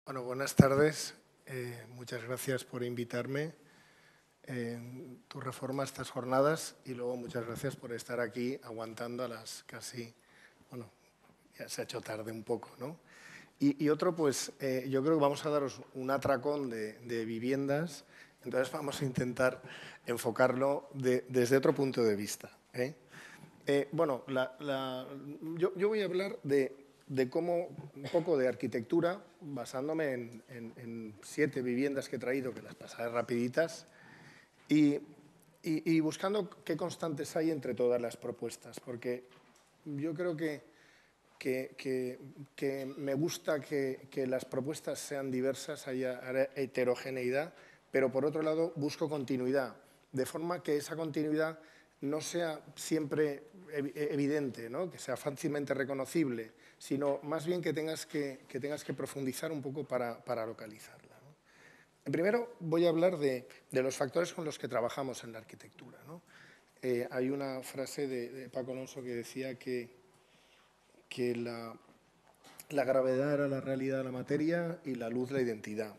Bueno, buenas tardes. Muchas gracias por invitarme en tu reforma a estas jornadas y luego muchas gracias por estar aquí aguantando a las casi, bueno, ya se ha hecho tarde un poco, ¿no? Y otro, pues yo creo que vamos a daros un atracón de viviendas, entonces vamos a intentar enfocarlo desde otro punto de vista, ¿eh? Bueno, yo voy a hablar de cómo, un poco de arquitectura, basándome en 7 viviendas que he traído, que las pasaré rapiditas, y, y buscando qué constantes hay entre todas las propuestas, porque yo creo que me gusta que las propuestas sean diversas, haya heterogeneidad, pero por otro lado busco continuidad, de forma que esa continuidad no sea siempre evidente, ¿no? Que sea fácilmente reconocible, sino más bien que tengas que profundizar un poco para localizarla, ¿no? Primero voy a hablar de los factores con los que trabajamos en la arquitectura, ¿no? Hay una frase de Paco Alonso que decía que la gravedad era la realidad de la materia y la luz la identidad.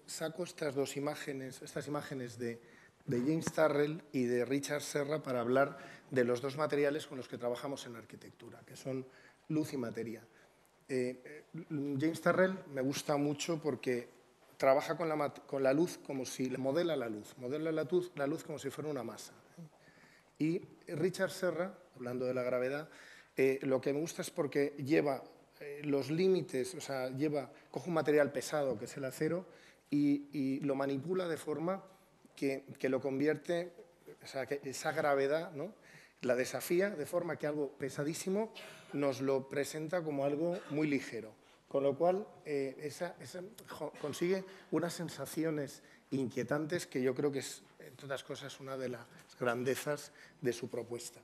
Saco estas imágenes de James Turrell y de Richard Serra para hablar de los dos materiales con los que trabajamos en la arquitectura, que son luz y materia. James Turrell me gusta mucho porque trabaja con la luz como si modela la luz como si fuera una masa. Y Richard Serra, hablando de la gravedad, lo que me gusta es porque lleva los límites, o sea, coge un material pesado, que es el acero, y lo manipula de forma que lo convierte, o sea, que esa gravedad, ¿no?, la desafía de forma que algo pesadísimo nos lo presenta como algo muy ligero. Con lo cual, consigue unas sensaciones inquietantes que yo creo que es, entre otras cosas, una de las grandezas de su propuesta.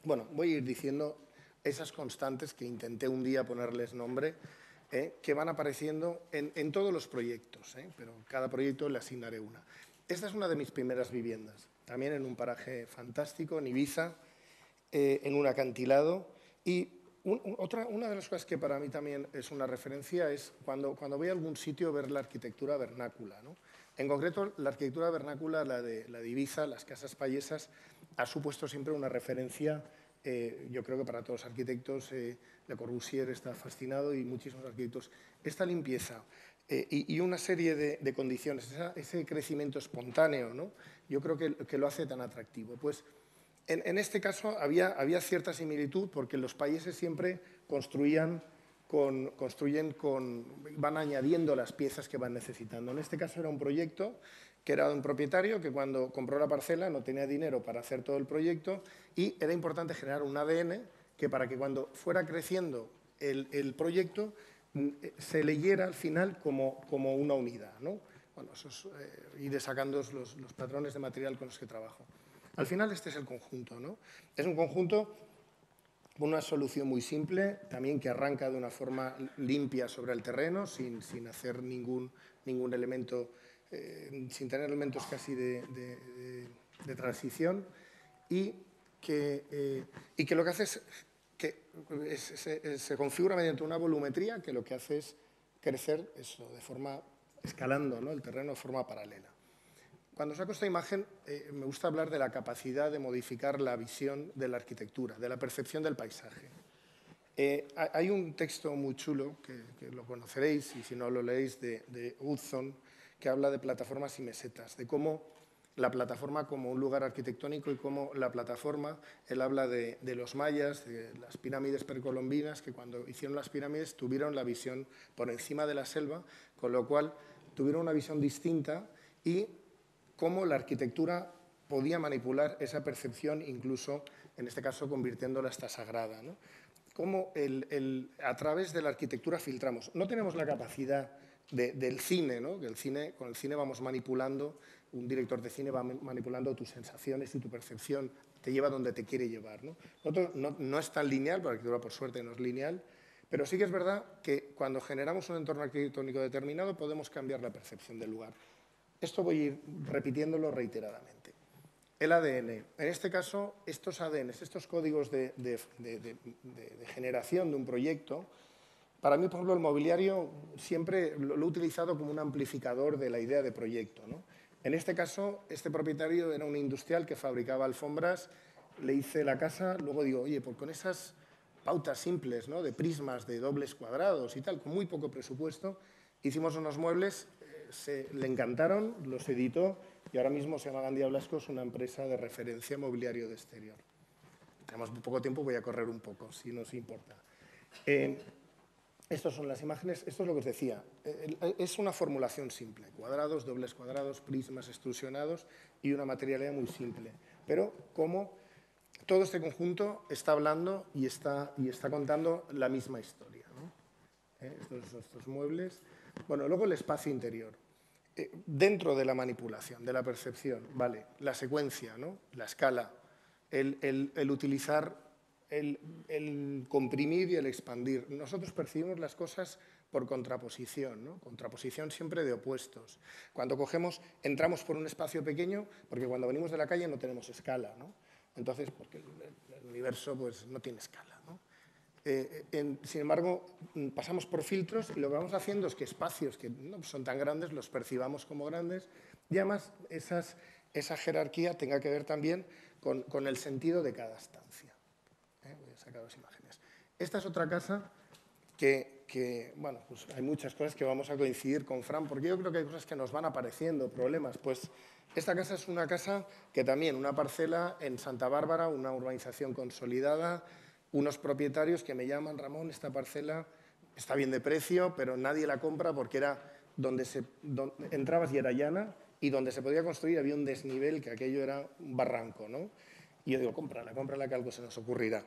Bueno, voy a ir diciendo esas constantes que intenté un día ponerles nombre, que van apareciendo en todos los proyectos, pero cada proyecto le asignaré una. Esta es una de mis primeras viviendas, también en un paraje fantástico, en Ibiza, en un acantilado. Y una de las cosas que para mí también es una referencia es cuando voy a algún sitio ver la arquitectura vernácula, ¿no? En concreto, la arquitectura vernácula, la de Ibiza, las casas payesas, ha supuesto siempre una referencia, yo creo que para todos los arquitectos. Le Corbusier está fascinado y muchísimos arquitectos. Esta limpieza y una serie de condiciones, ese crecimiento espontáneo, ¿no?, yo creo que lo hace tan atractivo. Pues en este caso había cierta similitud porque los países siempre van añadiendo las piezas que van necesitando. En este caso era un proyecto que era de un propietario que cuando compró la parcela no tenía dinero para hacer todo el proyecto y era importante generar un ADN que para que cuando fuera creciendo el proyecto se leyera al final como una unidad, ¿no? Bueno, iré sacando los patrones de material con los que trabajo. Al final este es el conjunto, ¿no? Es un conjunto con una solución muy simple, también que arranca de una forma limpia sobre el terreno, sin hacer ningún elemento, sin tener elementos casi de transición, y que lo que hace es que se configura mediante una volumetría que lo que hace es crecer eso, de forma escalando, ¿no?, el terreno de forma paralela. Cuando saco esta imagen, me gusta hablar de la capacidad de modificar la visión de la arquitectura, de la percepción del paisaje. Hay un texto muy chulo, que lo conoceréis, y si no lo leéis, de Hudson, que habla de plataformas y mesetas, de cómo la plataforma como un lugar arquitectónico y cómo la plataforma, él habla de los mayas, de las pirámides precolombinas, que cuando hicieron las pirámides tuvieron la visión por encima de la selva, con lo cual tuvieron una visión distinta y cómo la arquitectura podía manipular esa percepción, incluso, en este caso, convirtiéndola hasta sagrada, ¿no? Cómo a través de la arquitectura filtramos. No tenemos la capacidad del cine, ¿no?, que con el cine vamos manipulando, un director de cine va manipulando tus sensaciones y tu percepción, te lleva donde te quiere llevar, ¿no? No es tan lineal, porque la arquitectura, por suerte, no es lineal, pero sí que es verdad que cuando generamos un entorno arquitectónico determinado podemos cambiar la percepción del lugar. Esto voy a ir repitiéndolo reiteradamente. El ADN. En este caso, estos ADNs, estos códigos de generación de un proyecto, Para mí, por ejemplo, el mobiliario siempre lo he utilizado como un amplificador de la idea de proyecto, ¿no? En este caso, este propietario era un industrial que fabricaba alfombras, le hice la casa, luego digo, oye, pues con esas pautas simples, ¿no?, de prismas, de dobles cuadrados y tal, con muy poco presupuesto, hicimos unos muebles, le encantaron, los editó y ahora mismo se llama Gandia Blasco, es una empresa de referencia mobiliario de exterior. Tenemos poco tiempo, voy a correr un poco, si no os importa. Estas son las imágenes, esto es lo que os decía, es una formulación simple, cuadrados, dobles cuadrados, prismas extrusionados y una materialidad muy simple, pero como todo este conjunto está hablando y está contando la misma historia, ¿no? Estos muebles. Bueno, luego el espacio interior. Dentro de la manipulación, de la percepción, vale, la secuencia, ¿no?, la escala, el utilizar, el comprimir y el expandir. Nosotros percibimos las cosas por contraposición, ¿no? Contraposición siempre de opuestos. Cuando entramos por un espacio pequeño, porque cuando venimos de la calle no tenemos escala, ¿no? Entonces, porque el universo pues, no tiene escala, ¿no? Sin embargo, pasamos por filtros y lo que vamos haciendo es que espacios que no son tan grandes los percibamos como grandes y además esa jerarquía tenga que ver también con el sentido de cada estancia. Voy a sacar dos imágenes. Esta es otra casa que, bueno, pues hay muchas cosas que vamos a coincidir con Fran, porque yo creo que hay cosas que nos van apareciendo, problemas. Pues esta casa es una casa que también, una parcela en Santa Bárbara, una urbanización consolidada, unos propietarios que me llaman, Ramón, esta parcela está bien de precio, pero nadie la compra porque era donde entrabas y era llana y donde se podía construir había un desnivel que aquello era un barranco, ¿no? Y yo digo, cómprala, que algo se nos ocurrirá.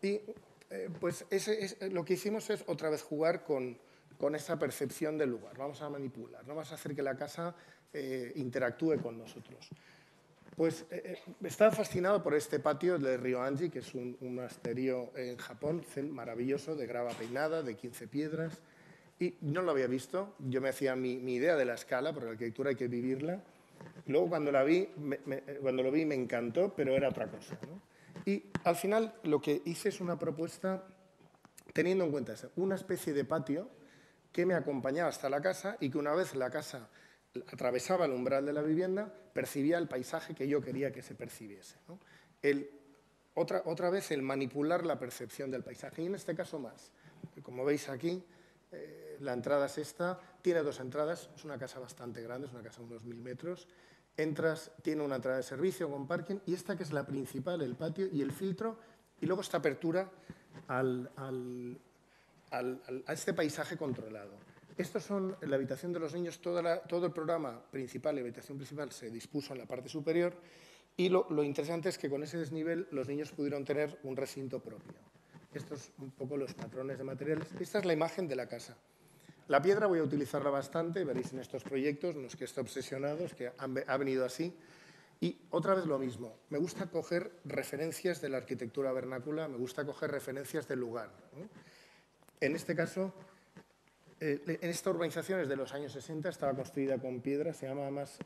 Y pues lo que hicimos es otra vez jugar con esa percepción del lugar. Vamos a manipular, no vamos a hacer que la casa interactúe con nosotros. Pues estaba fascinado por este patio de Ryoanji, que es un monasterio en Japón, maravilloso, de grava peinada, de 15 piedras. Y no lo había visto. Yo me hacía mi idea de la escala, porque la arquitectura hay que vivirla. Luego, cuando lo vi, me encantó, pero era otra cosa, ¿no? Y al final lo que hice es una propuesta teniendo en cuenta una especie de patio que me acompañaba hasta la casa y que una vez la casa atravesaba el umbral de la vivienda, percibía el paisaje que yo quería que se percibiese, ¿no? Otra vez el manipular la percepción del paisaje, y en este caso más. Como veis aquí, la entrada es esta, tiene dos entradas, es una casa bastante grande, es una casa de unos 1000 metros. Entras, tiene una entrada de servicio con parking, y esta que es la principal, el patio y el filtro, y luego esta apertura a este paisaje controlado. Estos son la habitación de los niños, todo el programa principal, la habitación principal se dispuso en la parte superior y lo interesante es que con ese desnivel los niños pudieron tener un recinto propio. Estos son un poco los patrones de materiales. Esta es la imagen de la casa. La piedra voy a utilizarla bastante, veréis en estos proyectos, en los que estoy obsesionado, es que ha venido así. Y otra vez lo mismo, me gusta coger referencias de la arquitectura vernácula, me gusta coger referencias del lugar, ¿no? En este caso, en esta urbanización es de los años 60, estaba construida con piedra,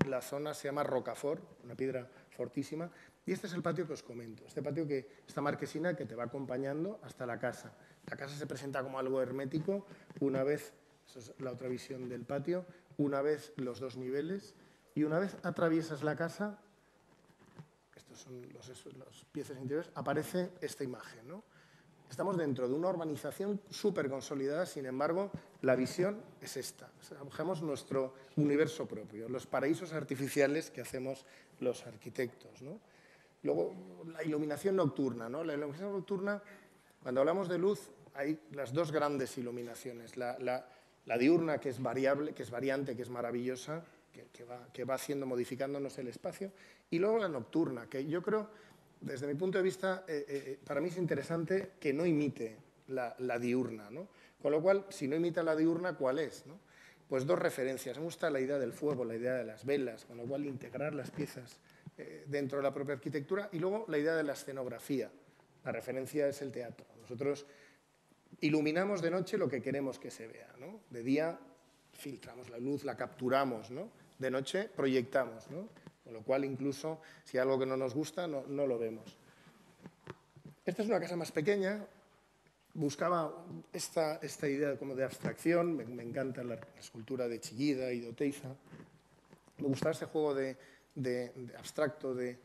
la zona se llama Rocafort, una piedra fortísima, y este es el patio que os comento, esta marquesina que te va acompañando hasta la casa. La casa se presenta como algo hermético, una vez, esa es la otra visión del patio, una vez los dos niveles, y una vez atraviesas la casa, estos son los piezas interiores, aparece esta imagen, ¿no? Estamos dentro de una urbanización súper consolidada, sin embargo, la visión es esta. Cogemos nuestro universo propio, los paraísos artificiales que hacemos los arquitectos, ¿no? Luego, la iluminación nocturna, ¿no? La iluminación nocturna, cuando hablamos de luz, hay las dos grandes iluminaciones. La diurna, que es variable, que es variante, que es maravillosa, que va modificándonos el espacio, y luego la nocturna, que yo creo, desde mi punto de vista, para mí es interesante que no imite la diurna, ¿no? Con lo cual, si no imita la diurna, ¿cuál es, no? Pues dos referencias. Me gusta la idea del fuego, la idea de las velas, con lo cual integrar las piezas dentro de la propia arquitectura, y luego la idea de la escenografía. La referencia es el teatro. Nosotros iluminamos de noche lo que queremos que se vea, ¿no? De día filtramos la luz, la capturamos, ¿no? De noche proyectamos, ¿no? Con lo cual, incluso, si hay algo que no nos gusta, no lo vemos. Esta es una casa más pequeña, buscaba esta idea como de abstracción, me encanta la escultura de Chillida y de Oteiza, me gustaba ese juego de abstracto, de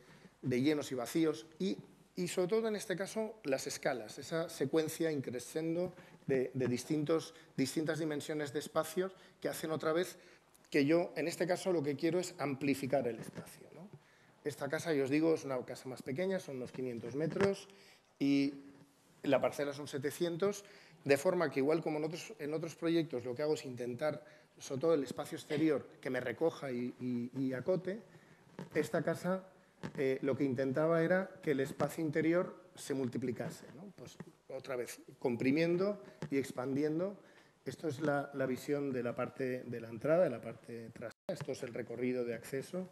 llenos y vacíos, y sobre todo en este caso las escalas, esa secuencia increscendo de distintas dimensiones de espacios que hacen otra vez que yo, en este caso, lo que quiero es amplificar el espacio, ¿no? Esta casa, yo os digo, es una casa más pequeña, son unos 500 metros y la parcela son 700, de forma que igual como en otros proyectos lo que hago es intentar, sobre todo el espacio exterior, que me recoja y acote, esta casa lo que intentaba era que el espacio interior se multiplicase, ¿no? Pues otra vez, comprimiendo y expandiendo. Esto es la visión de la parte de la entrada, de la parte trasera. Esto es el recorrido de acceso.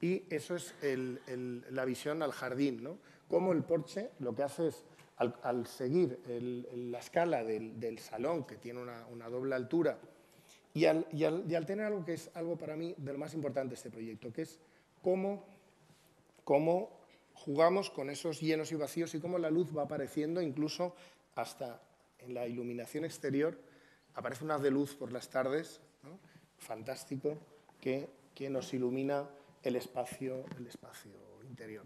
Y eso es la visión al jardín, ¿no? Como el porche lo que hace es, al seguir la escala del salón, que tiene una doble altura, y al tener algo que es algo para mí de lo más importante de este proyecto, que es cómo jugamos con esos llenos y vacíos y cómo la luz va apareciendo incluso hasta en la iluminación exterior. Aparece un haz de luz por las tardes, ¿no? Fantástico, que nos ilumina el espacio interior.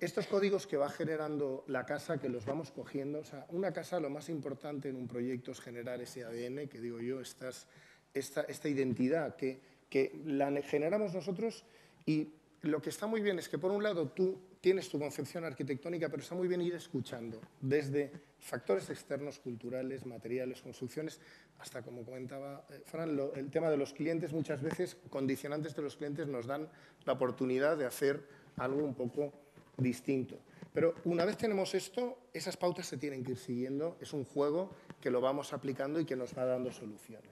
Estos códigos que va generando la casa, que los vamos cogiendo, o sea, una casa, lo más importante en un proyecto es generar ese ADN, que digo yo, esta identidad que la generamos nosotros, y lo que está muy bien es que, por un lado, tú tienes tu concepción arquitectónica, pero está muy bien ir escuchando, desde factores externos, culturales, materiales, construcciones, hasta, como comentaba Fran, el tema de los clientes. Muchas veces, condicionantes de los clientes nos dan la oportunidad de hacer algo un poco distinto. Pero una vez tenemos esto, esas pautas se tienen que ir siguiendo. Es un juego que lo vamos aplicando y que nos va dando soluciones.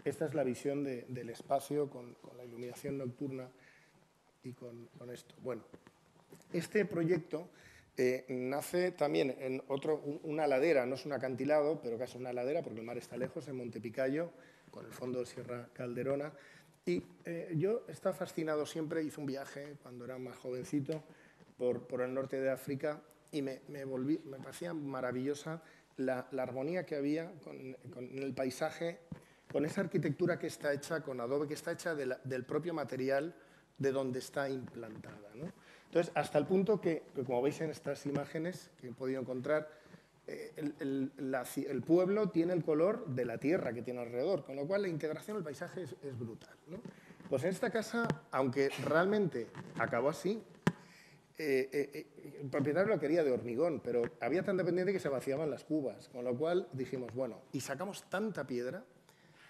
Esta es la visión del espacio con la iluminación nocturna y con esto. Bueno, este proyecto nace también en una ladera, no es un acantilado, pero casi una ladera porque el mar está lejos, en Montepicayo, con el fondo de Sierra Calderona. Y yo estaba fascinado siempre, hice un viaje cuando era más jovencito por el norte de África y me parecía maravillosa la armonía que había con el paisaje, con esa arquitectura que está hecha con adobe, que está hecha del propio material de donde está implantada, ¿no? Entonces, hasta el punto que, como veis en estas imágenes que he podido encontrar, el pueblo tiene el color de la tierra que tiene alrededor, con lo cual la integración del paisaje es brutal, ¿no? Pues en esta casa, aunque realmente acabó así, el propietario lo quería de hormigón, pero había tanta pendiente que se vaciaban las cubas, con lo cual dijimos, bueno, y sacamos tanta piedra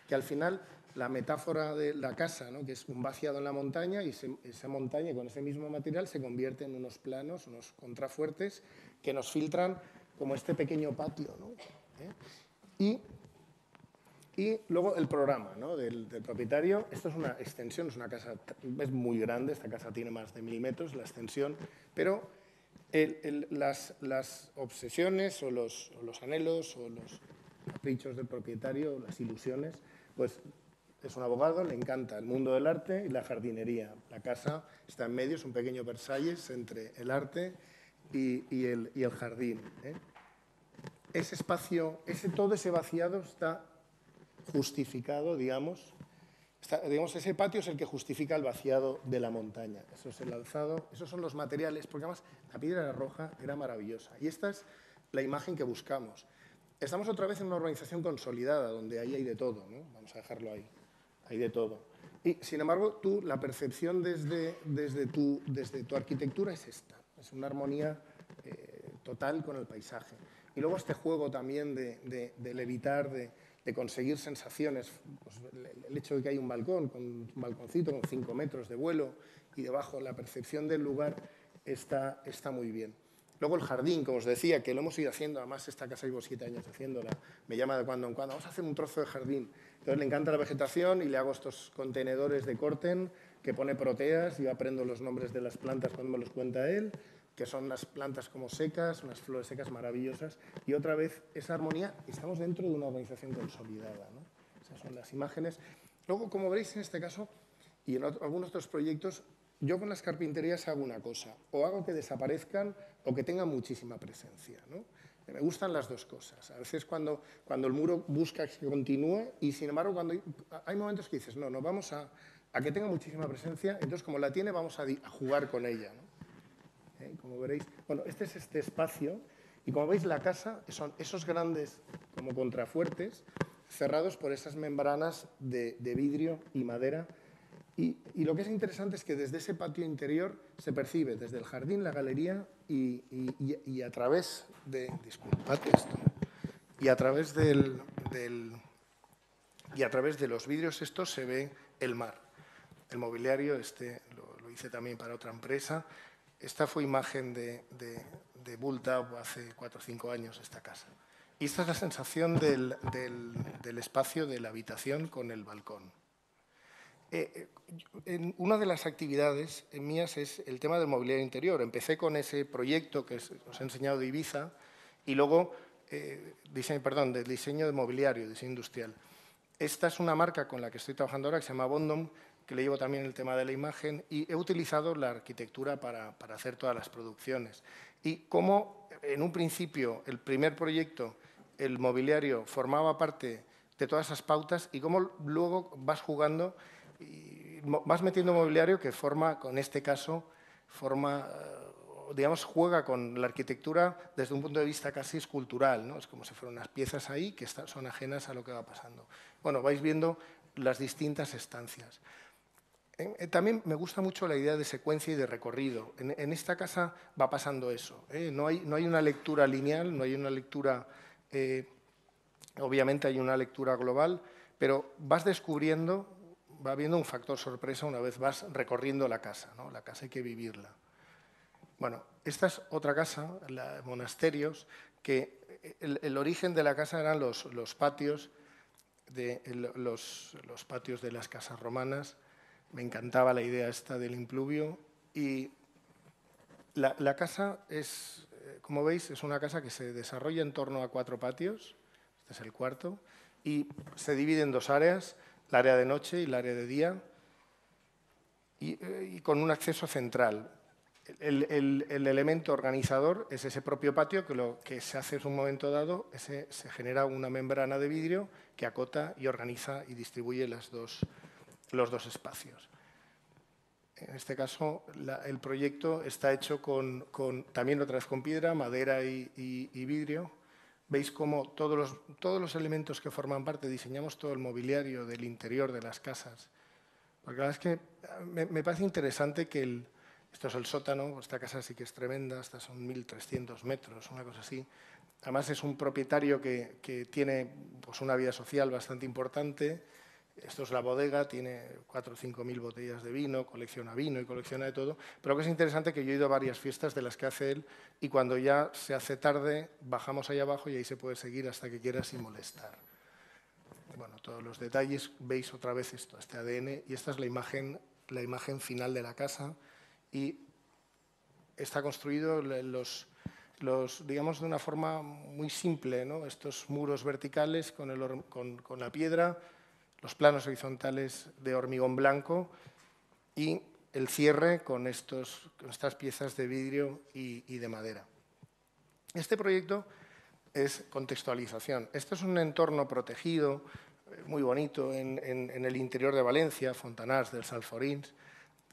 que al final la metáfora de la casa, ¿no? Que es un vaciado en la montaña, y esa montaña con ese mismo material se convierte en unos planos, unos contrafuertes que nos filtran como este pequeño patio, ¿no? Y luego el programa, ¿no? del propietario. Esto es una extensión, es una casa, es muy grande, esta casa tiene más de 1000 metros, la extensión, pero las obsesiones o los anhelos o los caprichos del propietario, las ilusiones, pues es un abogado, le encanta el mundo del arte y la jardinería. La casa está en medio, es un pequeño Versalles entre el arte y el jardín, ¿eh? Ese espacio, todo ese vaciado está justificado, digamos, ese patio es el que justifica el vaciado de la montaña. Eso es el alzado, esos son los materiales, porque además la piedra roja era maravillosa. Y esta es la imagen que buscamos. Estamos otra vez en una organización consolidada, donde ahí hay de todo, ¿no? Vamos a dejarlo ahí, hay de todo. Y, sin embargo, la percepción desde tu arquitectura es esta, es una armonía total con el paisaje. Y luego este juego también de levitar, de conseguir sensaciones, pues el hecho de que hay un balcón, con un balconcito con 5 metros de vuelo y debajo la percepción del lugar está muy bien. Luego el jardín, como os decía, que lo hemos ido haciendo, además esta casa llevo 7 años haciéndola, me llama de cuando en cuando, vamos a hacer un trozo de jardín. Entonces le encanta la vegetación y le hago estos contenedores de Corten que pone proteas, yo aprendo los nombres de las plantas cuando me los cuenta él, que son unas plantas como secas, unas flores secas maravillosas, y otra vez esa armonía, estamos dentro de una organización consolidada, ¿no? Esas son las imágenes. Luego, como veréis en este caso, y en algunos otros proyectos, yo con las carpinterías hago una cosa, o hago que desaparezcan o que tengan muchísima presencia, ¿no? me gustan las dos cosas. A veces cuando el muro busca que continúe y, sin embargo, cuando hay momentos que dices, no, vamos a que tenga muchísima presencia, entonces, como la tiene, vamos a jugar con ella, ¿no? Como veréis, bueno, este es este espacio y, como veis, la casa son esos grandes como contrafuertes cerrados por esas membranas de vidrio y madera. Y lo que es interesante es que desde ese patio interior se percibe desde el jardín, la galería y a través de... Disculpad esto. Y a través de los vidrios estos se ve el mar. El mobiliario, lo hice también para otra empresa. Esta fue imagen de Bulldog hace 4 o 5 años, esta casa. Y esta es la sensación del espacio de la habitación con el balcón. Una de las actividades mías es el tema del mobiliario interior. Empecé con ese proyecto que os he enseñado de Ibiza y luego, del diseño de mobiliario, diseño industrial. Esta es una marca con la que estoy trabajando ahora que se llama Bondom, que le llevo también el tema de la imagen y he utilizado la arquitectura para hacer todas las producciones. Y como en un principio, el primer proyecto, el mobiliario formaba parte de todas esas pautas y cómo luego vas jugando y vas metiendo mobiliario que forma, con este caso, digamos, juega con la arquitectura desde un punto de vista casi escultural, ¿no? Es como si fueran unas piezas ahí que son ajenas a lo que va pasando. Bueno, vais viendo las distintas estancias. También me gusta mucho la idea de secuencia y de recorrido. En esta casa va pasando eso, ¿eh? No hay una lectura lineal, no hay una lectura... obviamente hay una lectura global, pero vas descubriendo, va habiendo un factor sorpresa una vez vas recorriendo la casa, ¿no? La casa hay que vivirla. Bueno, esta es otra casa, la Monasterios, que el origen de la casa eran los patios los patios de las casas romanas. Me encantaba la idea esta del impluvio y la casa es, como veis, es una casa que se desarrolla en torno a 4 patios, este es el cuarto, y se divide en 2 áreas, el área de noche y el área de día, y con un acceso central. El elemento organizador es ese propio patio que lo que se hace en un momento dado, se genera una membrana de vidrio que acota y organiza y distribuye los dos espacios. En este caso, el proyecto está hecho también otra vez con piedra, madera y vidrio. Veis cómo todos los elementos que forman parte, diseñamos todo el mobiliario del interior de las casas. Porque la verdad es que me parece interesante que esto es el sótano, esta casa sí que es tremenda, estas son 1.300 metros, una cosa así. Además es un propietario que tiene pues, una vida social bastante importante. Esto es la bodega, tiene 4 o 5.000 botellas de vino, colecciona vino y colecciona de todo. Pero lo que es interesante es que yo he ido a varias fiestas de las que hace él y cuando ya se hace tarde bajamos ahí abajo y ahí se puede seguir hasta que quiera sin molestar. Bueno, todos los detalles, veis otra vez esto, este ADN, y esta es la imagen final de la casa y está construido digamos, de una forma muy simple, ¿no? Estos muros verticales con la piedra, los planos horizontales de hormigón blanco y el cierre con estas piezas de vidrio y de madera. Este proyecto es contextualización. Esto es un entorno protegido, muy bonito, en el interior de Valencia, Fontanars dels Alforins,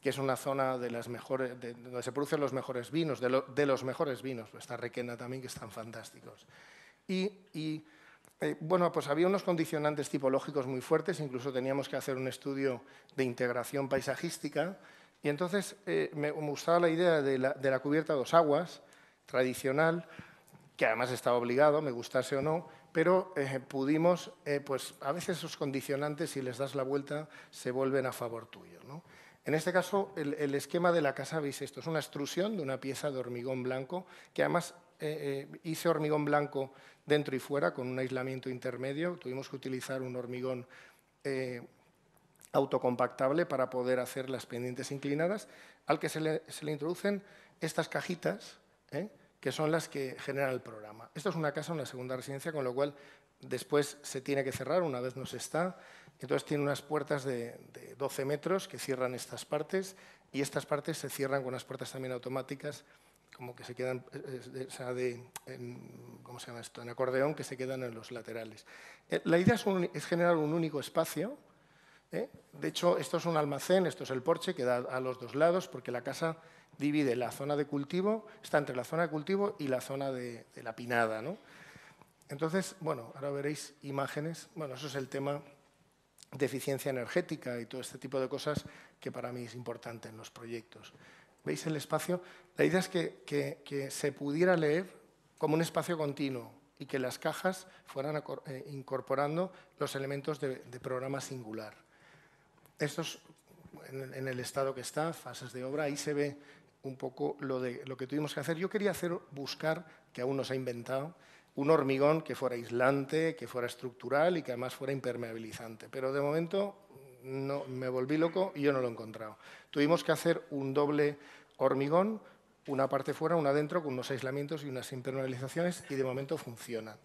que es una zona de las mejores, donde se producen los mejores vinos, de los mejores vinos, está Requena también, que están fantásticos. Bueno, pues había unos condicionantes tipológicos muy fuertes, incluso teníamos que hacer un estudio de integración paisajística, y entonces me gustaba la idea de la cubierta a 2 aguas, tradicional, que además estaba obligado, me gustase o no, pero pudimos, pues a veces esos condicionantes, si les das la vuelta, se vuelven a favor tuyo, ¿no? En este caso, el esquema de la casa, veis esto, es una extrusión de una pieza de hormigón blanco, que además hice hormigón blanco dentro y fuera, con un aislamiento intermedio. Tuvimos que utilizar un hormigón autocompactable para poder hacer las pendientes inclinadas, al que se le introducen estas cajitas, que son las que generan el programa. Esto es una casa, una segunda residencia, con lo cual después se tiene que cerrar una vez no se está. Entonces tiene unas puertas de 12 metros que cierran estas partes y estas partes se cierran con unas puertas también automáticas como que se quedan, ¿cómo se llama esto? En acordeón, que se quedan en los laterales. La idea es generar un único espacio. De hecho, esto es un almacén, esto es el porche que da a los dos lados, porque la casa divide la zona de cultivo, está entre la zona de cultivo y la zona de la pinada, ¿no? Entonces, bueno, ahora veréis imágenes. Bueno, eso es el tema de eficiencia energética y todo este tipo de cosas que para mí es importante en los proyectos. ¿Veis el espacio? La idea es que se pudiera leer como un espacio continuo y que las cajas fueran incorporando los elementos de programa singular. Esto es en el estado que está, fases de obra, ahí se ve un poco lo que tuvimos que hacer. Yo quería buscar, que aún no se ha inventado, un hormigón que fuera aislante, que fuera estructural y que además fuera impermeabilizante. Pero de momento no, me volví loco y yo no lo he encontrado. Tuvimos que hacer un doble hormigón, una parte fuera, una dentro, con unos aislamientos y unas impermeabilizaciones, y de momento funcionan.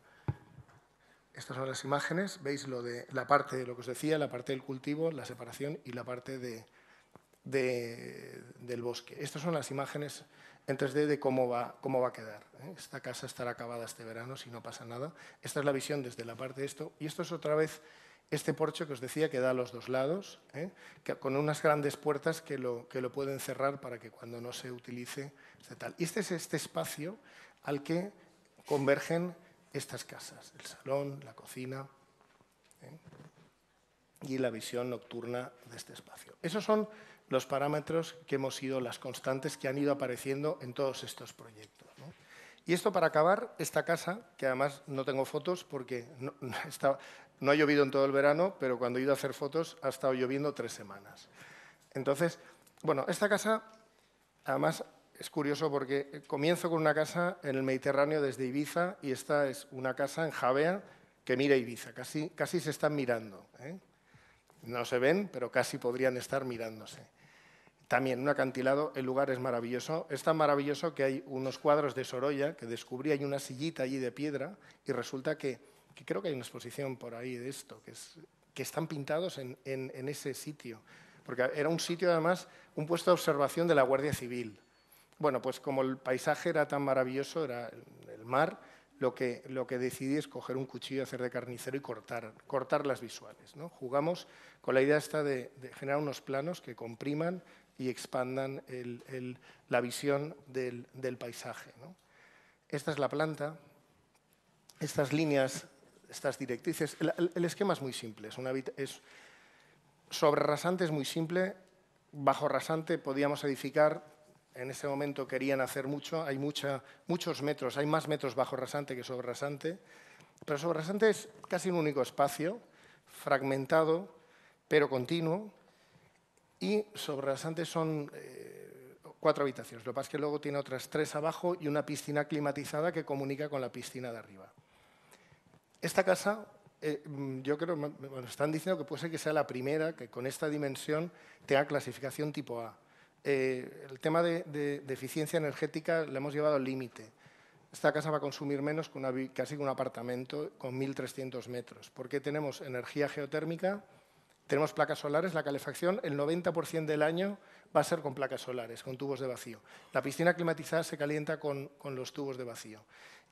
Estas son las imágenes, veis lo de la parte de lo que os decía, la parte del cultivo, la separación y la parte del bosque. Estas son las imágenes en 3D de cómo va a quedar. Esta casa estará acabada este verano si no pasa nada. Esta es la visión desde la parte de esto. Y esto es otra vez este porche que os decía que da a los dos lados, con unas grandes puertas que lo pueden cerrar para que cuando no se utilice esté tal. Y este es este espacio al que convergen estas casas, el salón, la cocina y la visión nocturna de este espacio. Esos son los parámetros que hemos sido las constantes que han ido apareciendo en todos estos proyectos, ¿no? Y esto para acabar, esta casa, que además no tengo fotos porque no ha llovido en todo el verano, pero cuando he ido a hacer fotos ha estado lloviendo 3 semanas. Entonces, bueno, esta casa, además, es curioso porque comienzo con una casa en el Mediterráneo desde Ibiza y esta es una casa en Javea que mira Ibiza, casi se están mirando, ¿eh? No se ven, pero casi podrían estar mirándose. También un acantilado, el lugar es maravilloso. Es tan maravilloso que hay unos cuadros de Sorolla que descubrí, hay una sillita allí de piedra y resulta que creo que hay una exposición por ahí de esto, que están pintados en ese sitio. Porque era un sitio, además, un puesto de observación de la Guardia Civil. Bueno, pues como el paisaje era tan maravilloso, era el mar, lo que decidí es coger un cuchillo, hacer de carnicero y cortar las visuales, ¿no? Jugamos con la idea esta de generar unos planos que compriman y expandan la visión del paisaje, ¿no? Esta es la planta, estas líneas, estas directrices. El esquema es muy simple, sobre rasante es muy simple, bajo rasante podíamos edificar. En ese momento querían hacer mucho, hay muchos metros, hay más metros bajo rasante que sobre rasante, pero sobre rasante es casi un único espacio, fragmentado, pero continuo, y sobre rasante son 4 habitaciones. Lo que pasa es que luego tiene otras 3 abajo y una piscina climatizada que comunica con la piscina de arriba. Esta casa, yo creo, bueno, están diciendo que puede ser que sea la primera que con esta dimensión tenga clasificación tipo A. El tema de eficiencia energética le hemos llevado al límite. Esta casa va a consumir menos que casi un apartamento con 1.300 metros. Porque tenemos energía geotérmica, tenemos placas solares, la calefacción, el 90% del año va a ser con placas solares, con tubos de vacío. La piscina climatizada se calienta con los tubos de vacío.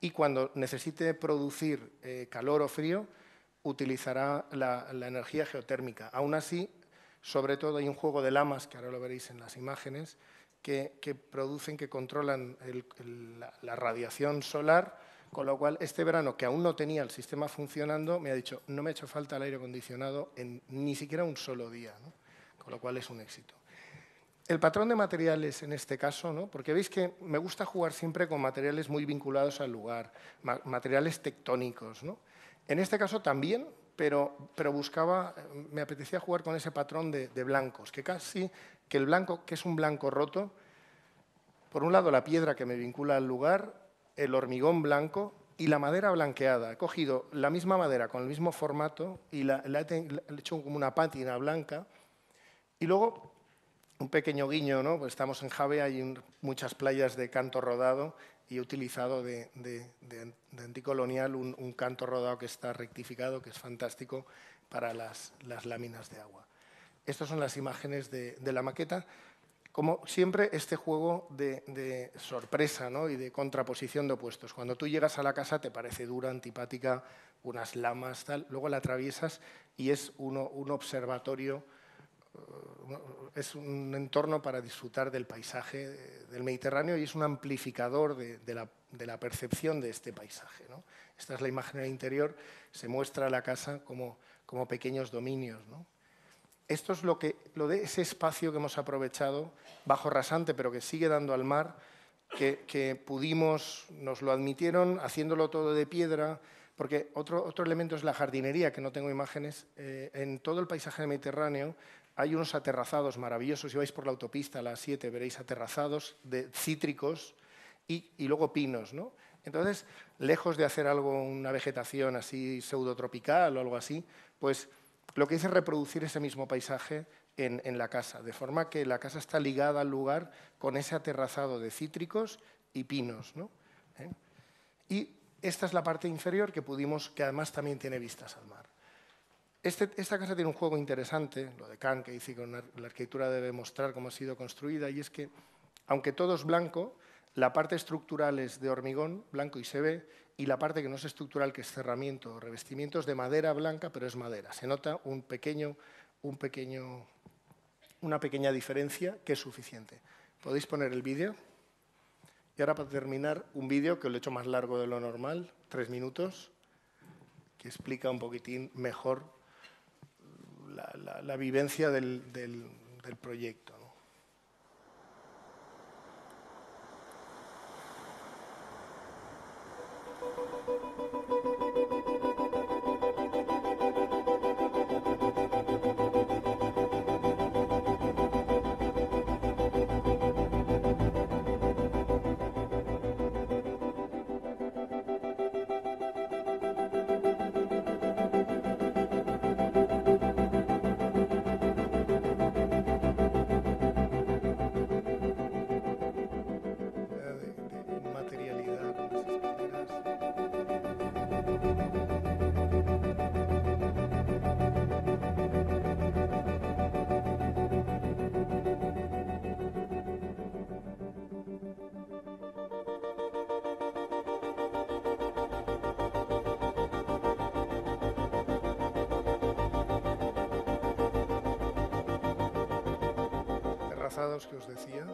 Y cuando necesite producir calor o frío, utilizará la energía geotérmica. Aún así, sobre todo hay un juego de lamas, que ahora lo veréis en las imágenes, que producen, que controlan la radiación solar, con lo cual este verano, que aún no tenía el sistema funcionando, me ha dicho, no me ha hecho falta el aire acondicionado en ni siquiera un solo día, ¿no? Con lo cual es un éxito. El patrón de materiales en este caso, ¿no? Porque veis que me gusta jugar siempre con materiales muy vinculados al lugar, materiales tectónicos, ¿no? En este caso también, pero me apetecía jugar con ese patrón de blancos, que el blanco, que es un blanco roto, por un lado la piedra que me vincula al lugar, el hormigón blanco y la madera blanqueada. He cogido la misma madera con el mismo formato y le he hecho como una pátina blanca. Y luego, un pequeño guiño, ¿no? Pues estamos en Javea, hay muchas playas de canto rodado y he utilizado de anticolonial un canto rodado que está rectificado, que es fantástico para las láminas de agua. Estas son las imágenes de la maqueta. como siempre, este juego de sorpresa, ¿no? Y de contraposición de opuestos. Cuando tú llegas a la casa te parece dura, antipática, unas lamas, tal. Luego la atraviesas y es un observatorio, es un entorno para disfrutar del paisaje del Mediterráneo y es un amplificador de la percepción de este paisaje, ¿no? Esta es la imagen del interior, se muestra la casa como pequeños dominios, ¿no? Esto es lo de ese espacio que hemos aprovechado, bajo rasante, pero que sigue dando al mar, que pudimos, nos lo admitieron, haciéndolo todo de piedra, porque otro elemento es la jardinería, que no tengo imágenes. En todo el paisaje mediterráneo hay unos aterrazados maravillosos. Si vais por la autopista a las 7 veréis aterrazados de cítricos y luego pinos, ¿no? Entonces, lejos de hacer algo, una vegetación así pseudotropical o algo así, pues lo que hice es reproducir ese mismo paisaje en la casa, de forma que la casa está ligada al lugar con ese aterrazado de cítricos y pinos, ¿no? Y esta es la parte inferior que además también tiene vistas al mar. Esta casa tiene un juego interesante, lo de Kant, que dice que la arquitectura debe mostrar cómo ha sido construida, y es que, aunque todo es blanco, la parte estructural es de hormigón blanco y se ve, y la parte que no es estructural, que es cerramiento o revestimiento, es de madera blanca, pero es madera. Se nota una pequeña diferencia que es suficiente. ¿Podéis poner el vídeo? Y ahora, para terminar, un vídeo que lo he hecho más largo de lo normal, 3 minutos, que explica un poquitín mejor la vivencia del proyecto, ¿no? De materialidad, unas escaleras. Terrazados que os decía.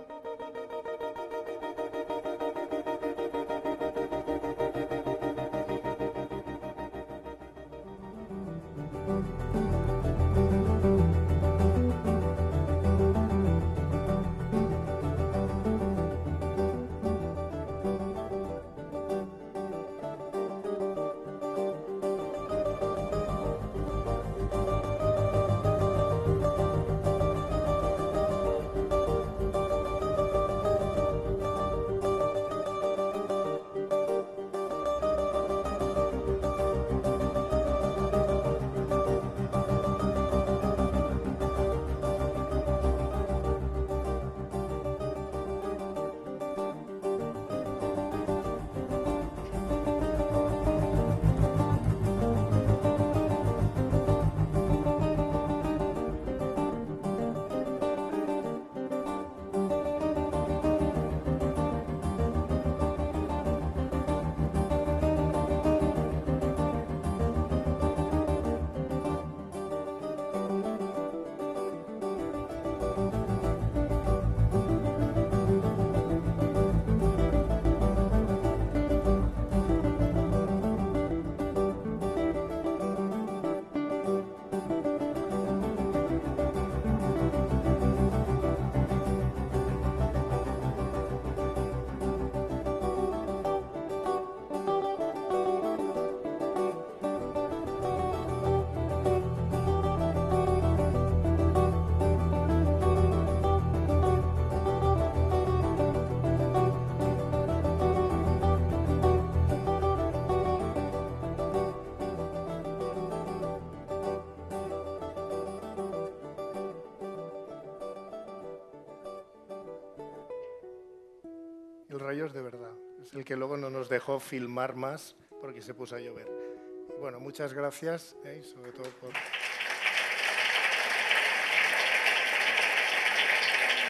El rayo es de verdad, es el que luego no nos dejó filmar más porque se puso a llover. Bueno, muchas gracias, y sobre todo por...